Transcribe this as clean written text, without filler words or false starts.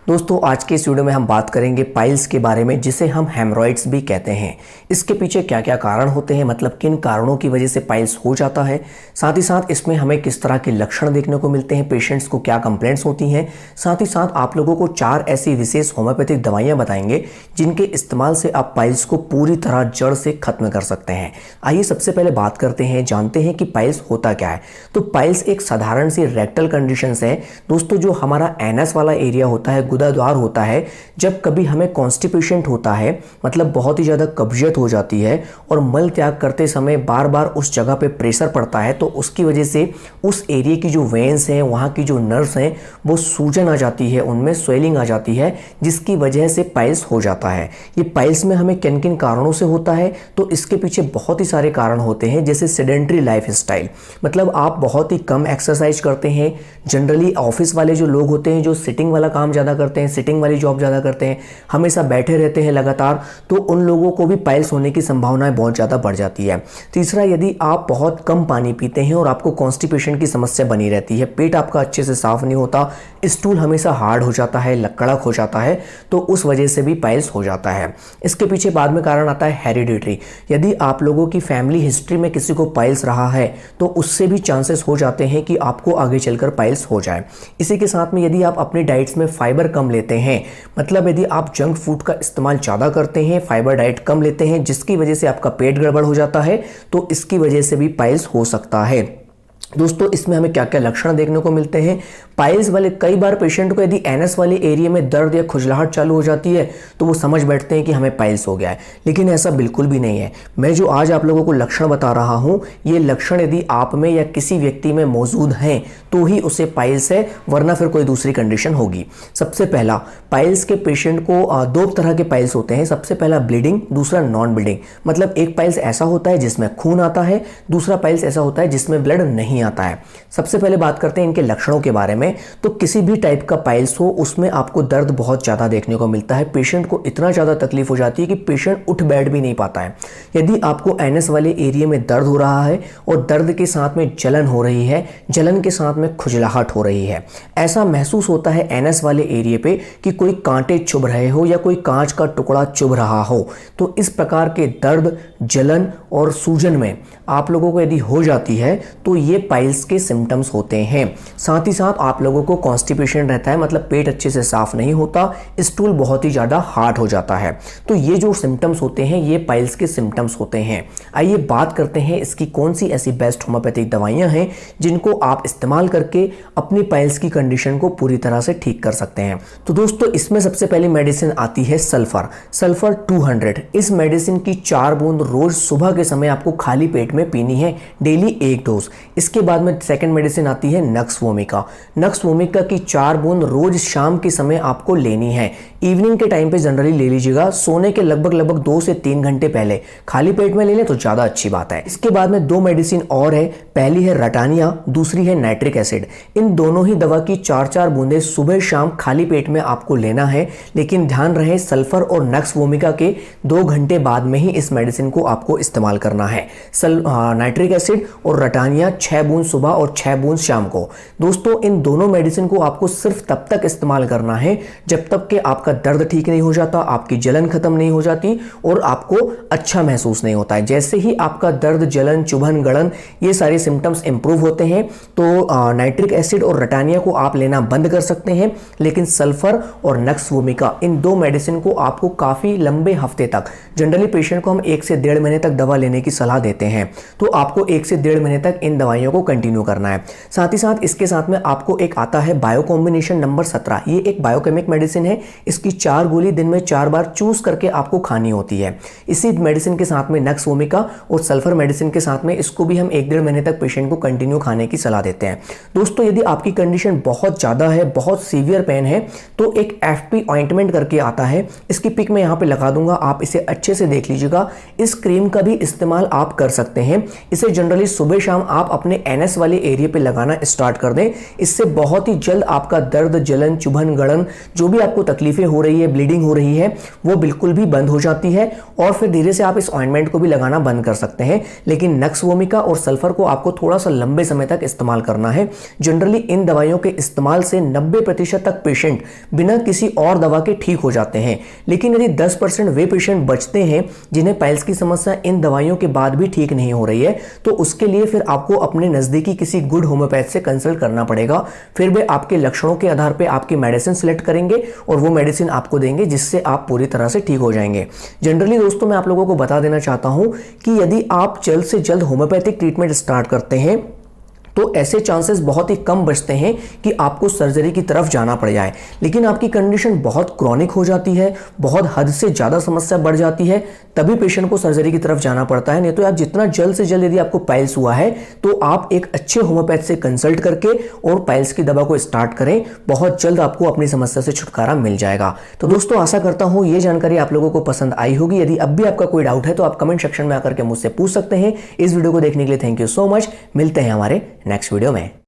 दोस्तों आज के इस वीडियो में हम बात करेंगे पाइल्स के बारे में, जिसे हम हेमरॉइड्स भी कहते हैं। इसके पीछे क्या क्या कारण होते हैं, मतलब किन कारणों की वजह से पाइल्स हो जाता है, साथ ही साथ इसमें हमें किस तरह के लक्षण देखने को मिलते हैं, पेशेंट्स को क्या कंप्लेंट्स होती हैं। साथ ही साथ आप लोगों को 4 ऐसी विशेष होम्योपैथिक दवाइयां बताएंगे जिनके इस्तेमाल से आप पाइल्स को पूरी तरह जड़ से खत्म कर सकते हैं। आइए सबसे पहले बात करते हैं, जानते हैं कि पाइल्स होता क्या है। तो पाइल्स एक साधारण सी रेक्टल कंडीशंस है दोस्तों, जो हमारा एनस वाला एरिया होता है, गुदाद्वार होता है। जब कभी हमें कॉन्स्टिपेशन होता है, मतलब बहुत ही ज़्यादा कब्जियत हो जाती है और मल त्याग करते समय बार बार उस जगह पे प्रेशर पड़ता है, तो उसकी वजह से उस एरिया की जो वेन्स हैं, वहाँ की जो नर्व्स हैं, वो सूजन आ जाती है, उनमें स्वेलिंग आ जाती है, जिसकी वजह से पाइल्स हो जाता है। ये पाइल्स में हमें किन किन कारणों से होता है, तो इसके पीछे बहुत ही सारे कारण होते हैं, जैसे सेडेंट्री लाइफ स्टाइल, मतलब आप बहुत ही कम एक्सरसाइज करते हैं। जनरली ऑफिस वाले जो लोग होते हैं, जो सिटिंग वाला काम ज़्यादा करते हैं, सिटिंग वाली जॉब ज़्यादा करते हैं, हमेशा बैठे रहते हैं लगातार, तो उन लोगों को भी पाइल्स होने की संभावनाएं बहुत ज़्यादा बढ़ जाती है। तीसरा, यदि आप बहुत कम पानी पीते हैं और आपको कॉन्स्टिपेशन की समस्या बनी रहती है, पेट आपका अच्छे से साफ नहीं होता, स्टूल हमेशा हार्ड हो जाता है, कड़क हो जाता है, तो उस वजह से भी पाइल्स हो जाता है। इसके पीछे बाद में कारण आता है हेरिडिटरी। यदि आप लोगों की फैमिली हिस्ट्री में किसी को पाइल्स रहा है, तो उससे भी चांसेस हो जाते हैं कि आपको आगे चलकर पाइल्स हो जाए। इसी के साथ में यदि आप अपनी डाइट्स में फाइबर कम लेते हैं, मतलब यदि आप जंक फूड का इस्तेमाल ज़्यादा करते हैं, फाइबर डाइट कम लेते हैं, जिसकी वजह से आपका पेट गड़बड़ हो जाता है, तो इसकी वजह से भी पाइल्स हो सकता है। दोस्तों इसमें हमें क्या क्या लक्षण देखने को मिलते हैं। पाइल्स वाले कई बार पेशेंट को यदि एनस वाले एरिया में दर्द या खुजलाहट चालू हो जाती है, तो वो समझ बैठते हैं कि हमें पाइल्स हो गया है, लेकिन ऐसा बिल्कुल भी नहीं है। मैं जो आज आप लोगों को लक्षण बता रहा हूं, ये लक्षण यदि आप में या किसी व्यक्ति में मौजूद हैं तो ही उसे पाइल्स है, वरना फिर कोई दूसरी कंडीशन होगी। सबसे पहला, पाइल्स के पेशेंट को 2 तरह के पाइल्स होते हैं। सबसे पहला ब्लीडिंग, दूसरा नॉन ब्लीडिंग। मतलब एक पाइल्स ऐसा होता है जिसमें खून आता है, दूसरा पाइल्स ऐसा होता है जिसमें ब्लड नहीं आता है। सबसे पहले बात करते हैं इनके लक्षणों के बारे में। तो किसी भी टाइप का पाइल्स हो, उसमें आपको दर्द बहुत ज्यादा देखने को मिलता है। पेशेंट को इतना ज्यादा तकलीफ हो जाती है कि पेशेंट उठ बैठ भी नहीं पाता है। यदि आपको एनस वाले एरिया में दर्द हो रहा है और दर्द के साथ में जलन हो रही है, जलन के साथ में खुजलाहट हो रही है, ऐसा महसूस होता है एनस वाले एरिया पे कि कोई कांटे चुभ रहे हो या कोई कांच का टुकड़ा चुभ रहा हो, तो इस प्रकार के दर्द, जलन और सूजन में आप लोगों को यदि हो जाती है, तो ये पाइल्स के सिम्टम्स होते हैं। साथ ही साथ आप लोगों को कॉन्स्टिपेशन रहता है, मतलब पेट अच्छे से साफ नहीं होता, स्टूल बहुत ही ज्यादा हार्ड हो जाता है। तो ये जो सिम्टम्स होते हैं, ये पाइल्स के सिम्टम्स होते हैं। आइए बात करते हैं इसकी कौन सी ऐसी बेस्ट होम्योपैथिक दवाइयां हैं जिनको आप इस्तेमाल करके अपनी पाइल्स की कंडीशन को पूरी तरह से ठीक कर सकते हैं। तो दोस्तों इसमें सबसे पहली मेडिसिन आती है सल्फर 200। इस मेडिसिन की 4 बूंद रोज सुबह के समय आपको खाली पेट में पीनी है, डेली 1 डोज। इसके बाद में सेकंड मेडिसिन आती है नक्स वोमिका। नक्स वोमिका की 4 बूंद रोज शाम के समय आपको लेनी है। इवनिंग के टाइम पे जनरली ले लीजिएगा, सोने के लगभग 2 से 3 घंटे पहले। खाली पेट में ले लें तो ज्यादा अच्छी बात है। इसके बाद में 2 मेडिसिन और है, पहली है रटानिया, दूसरी है नाइट्रिक एसिड। इन दोनों ही दवा की 4-4 बूंदे सुबह शाम खाली पेट में आपको लेना है, लेकिन ध्यान रहे सल्फर और नक्स वोमिका के 2 घंटे बाद में ही इस मेडिसिन को आपको इस्तेमाल करना है। नाइट्रिक एसिड और रटानिया 6 बूंद सुबह और 6 बूंद शाम को। दोस्तों इन दोनों मेडिसिन को आपको सिर्फ तब तक इस्तेमाल करना है जब तक कि आपका दर्द ठीक नहीं हो जाता, आपकी जलन खत्म नहीं हो जाती और आपको अच्छा महसूस नहीं होता है। जैसे ही आपका दर्द, जलन, चुभन, गड़न, ये सारे सिम्टम्स इंप्रूव होते हैं, तो नाइट्रिक एसिड और रटानिया को आप लेना बंद कर सकते हैं, लेकिन सल्फर और नक्स वोमिका, इन 2 मेडिसिन को आपको काफी लंबे हफ्ते तक, जनरली पेशेंट को हम 1 से 1.5 महीने तक दवा लेने की सलाह देते हैं, तो आपको 1 से 1.5 महीने तक इन दवाइयों को कंटिन्यू करना है। साथ ही साथ इसके साथ में आपको एक आता है बायो कॉम्बिनेशन नंबर 17। ये एक बायोकेमिक मेडिसिन है। इसकी 4 गोली दिन में 4 बार चूज करके आपको खानी होती है। इसी मेडिसिन के साथ में नक्स वोमिका और सल्फर मेडिसिन के साथ में इसको भी हम 1-1.5 महीने तक पेशेंट को कंटिन्यू खाने की सलाह देते हैं। दोस्तों यदि आपकी कंडीशन बहुत ज्यादा है, बहुत सीवियर पेन है, तो एक एफपी ऑइंटमेंट करके आता है, इसकी पिक मैं यहाँ पे लगा दूंगा, आप इसे अच्छे से देख लीजिएगा। इस क्रीम का भी इस्तेमाल आप कर सकते हैं। इसे जनरली सुबह शाम आप अपने एनएस वाले एरिया पे लगाना स्टार्ट कर दें। इससे बहुत ही जल्द आपका दर्द, जलन, चुभन, गड़न, जो भी आपको तकलीफें हो रही है, ब्लीडिंग हो रही है, वो बिल्कुल भी बंद हो जाती है और फिर धीरे से आप इस ऑइंटमेंट को भी लगाना बंद कर सकते हैं। लेकिन नक्स वोमिका और सल्फर को आपको थोड़ा सा लंबे समय तक इस्तेमाल करना है। जनरली इन दवाइयों के इस्तेमाल से 90% तक पेशेंट बिना किसी और दवा के ठीक हो जाते हैं। लेकिन यदि 10% वे पेशेंट बचते हैं जिन्हें पाइल्स की समस्या इन दवाइयों के बाद भी ठीक नहीं हो रही है, तो उसके लिए फिर आपको अपने नजदीकी किसी गुड होम्योपैथ से कंसल्ट करना पड़ेगा। फिर वे आपके लक्षणों के आधार पर आपकी मेडिसिन सिलेक्ट करेंगे और वो मेडिसिन आपको देंगे जिससे आप पूरी तरह से ठीक हो जाएंगे। जनरली दोस्तों, मैं आप लोगों को बता देना चाहता हूं कि यदि आप जल्द से जल्द होम्योपैथिक ट्रीटमेंट स्टार्ट करते हैं तो ऐसे चांसेस बहुत ही कम बचते हैं कि आपको सर्जरी की तरफ जाना पड़ जाए। लेकिन आपकी कंडीशन बहुत क्रॉनिक हो जाती है, बहुत हद से ज़्यादा समस्या बढ़ जाती है, तभी पेशेंट को सर्जरी की तरफ जाना पड़ता है। नहीं तो आप जितना जल्द से जल्द यदि आपको पाइल्स हुआ है तो आप एक अच्छे होम्योपैथ से कंसल्ट करके और पाइल्स की दवा को स्टार्ट करें। बहुत जल्द आपको अपनी समस्या से छुटकारा मिल जाएगा। तो दोस्तों, आशा करता हूं ये जानकारी आप लोगों को पसंद आई होगी। यदि अब भी आपका कोई डाउट है तो आप कमेंट सेक्शन में आकर के मुझसे पूछ सकते हैं। इस वीडियो को देखने के लिए थैंक यू सो मच। मिलते हैं हमारे नेक्स्ट वीडियो में।